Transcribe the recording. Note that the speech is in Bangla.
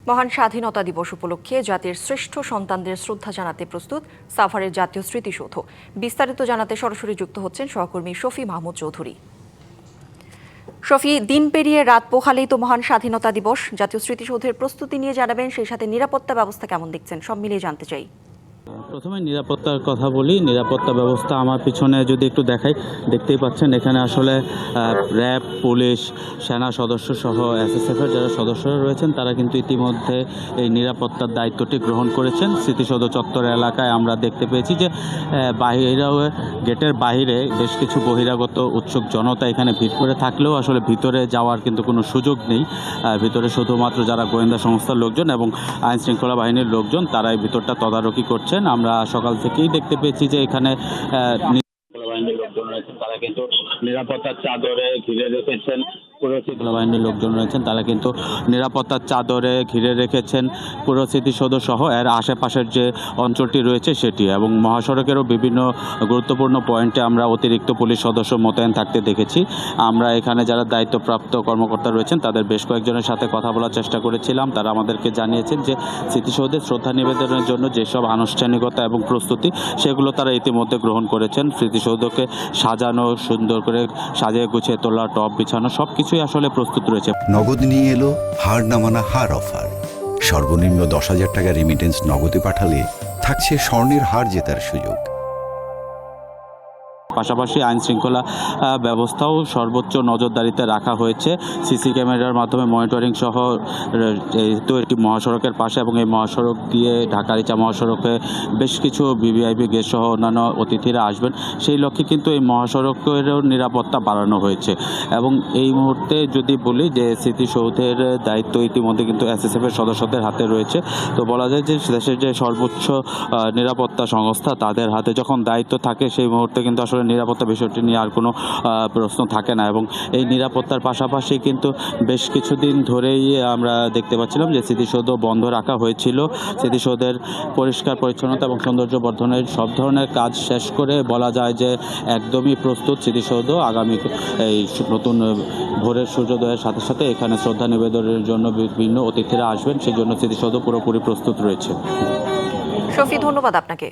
মহান স্বাধীনতা দিবস উপলক্ষে জাতির শ্রেষ্ঠ সন্তানদের শ্রদ্ধা জানাতে প্রস্তুত সাভারের জাতীয় স্মৃতিসৌধ। বিস্তারিত জানাতে সরাসরি যুক্ত হচ্ছেন সহকর্মী শফি মাহমুদ চৌধুরী। শফি, দিন পেরিয়ে রাত পোহালেই তো মহান স্বাধীনতা দিবস। জাতীয় স্মৃতিসৌধের প্রস্তুতি নিয়ে জানাবেন, সেই সাথে নিরাপত্তা ব্যবস্থা কেমন দেখছেন, সব মিলিয়ে জানতে চাই। প্রথমে নিরাপত্তার কথা বলি। নিরাপত্তা ব্যবস্থা আমার পিছনে যদি একটু দেখাই, দেখতেই পাচ্ছেন এখানে আসলে র্যাব, পুলিশ, সেনা সদস্য সহ এসএসএফের যারা সদস্যরা রয়েছেন তারা কিন্তু ইতিমধ্যে এই নিরাপত্তার দায়িত্বটি গ্রহণ করেছেন। স্মৃতিসৌধ চত্বর এলাকায় আমরা দেখতে পেয়েছি যে বাহিরেও গেটের বাইরে বেশ কিছু বহিরাগত উৎসুক জনতা এখানে ভিড় করে থাকলেও আসলে ভিতরে যাওয়ার কিন্তু কোনো সুযোগ নেই। ভিতরে শুধুমাত্র যারা গোয়েন্দা সংস্থার লোকজন এবং আইন শৃঙ্খলা বাহিনীর লোকজন তারাই ভিতরটা তদারকি করছেন। আমরা সকাল থেকেই দেখতে পেয়েছি যে এখানে বাহিনীর লোকজন রয়েছেন, তারা কিন্তু নিরাপত্তার চাদরে ঘিরে রেখেছেন। বাহিনীর লোকজন রয়েছেন তারা কিন্তু নিরাপত্তার চাদরে ঘিরে রেখেছেন পুরো স্মৃতিসৌধ সহ এর আশেপাশের যে অঞ্চলটি রয়েছে সেটি, এবং মহাসড়কেরও বিভিন্ন গুরুত্বপূর্ণ পয়েন্টে আমরা অতিরিক্ত পুলিশ সদস্য মোতায়েন থাকতে দেখেছি। আমরা এখানে যারা দায়িত্বপ্রাপ্ত কর্মকর্তা রয়েছেন তাদের বেশ কয়েকজনের সাথে কথা বলার চেষ্টা করেছিলাম। তারা আমাদেরকে জানিয়েছেন যে স্মৃতিসৌধে শ্রদ্ধা নিবেদনের জন্য যেসব আনুষ্ঠানিকতা এবং প্রস্তুতি সেগুলো তারা ইতিমধ্যে গ্রহণ করেছেন। স্মৃতিসৌধকে সাজানো, সুন্দর করে সাজিয়ে গুছিয়ে তোলা, টপ বিছানো সব কিছুই আসলে প্রস্তুত রয়েছে। নগদ নিয়ে এলো হার না মানা হার অফার। সর্বনিম্ন 10,000 টাকা রেমিটেন্স নগদে পাঠালে থাকছে স্বর্ণের হার জেতার সুযোগ। পাশাপাশি আইন শৃঙ্খলা ব্যবস্থাও সর্বোচ্চ নজরদারিতে রাখা হয়েছে। সিসি ক্যামেরার মাধ্যমে মনিটরিং সহ যেহেতু একটি মহাসড়কের পাশে এবং এই মহাসড়ক দিয়ে ঢাকা-রিচা মহাসড়কে বেশ কিছু ভিভিআইপি গেস্ট সহ অন্যান্য অতিথিরা আসবেন, সেই লক্ষ্যে কিন্তু এই মহাসড়কেরও নিরাপত্তা বাড়ানো হয়েছে। এবং এই মুহূর্তে যদি বলি যে স্মৃতিসৌধের দায়িত্ব ইতিমধ্যে কিন্তু এসএসএফের সদস্যদের হাতে রয়েছে। তো বলা যায় যে দেশের যে সর্বোচ্চ নিরাপত্তা সংস্থা তাদের হাতে যখন দায়িত্ব থাকে সেই মুহূর্তে কিন্তু আসলে নিরাপত্তা বিষয়টি নিয়ে আর কোনো প্রশ্ন থাকে না। এবং এই নিরাপত্তার পাশাপাশি কিন্তু বেশ কিছুদিন ধরেই আমরা দেখতে পাচ্ছিলাম যে স্মৃতিসৌধ বন্ধ রাখা হয়েছিল। স্মৃতিসৌধের পরিষ্কার পরিচ্ছন্নতা এবং সৌন্দর্য বর্ধনের সব ধরনের কাজ শেষ করে বলা যায় যে একদমই প্রস্তুত স্মৃতিসৌধ। আগামী এই নতুন ভোরের সূর্যোদয়ের সাথে সাথে এখানে শ্রদ্ধা নিবেদনের জন্য বিভিন্ন অতিথিরা আসবেন, সেই জন্য স্মৃতিসৌধ পুরোপুরি প্রস্তুত রয়েছে। শফি, ধন্যবাদ আপনাকে।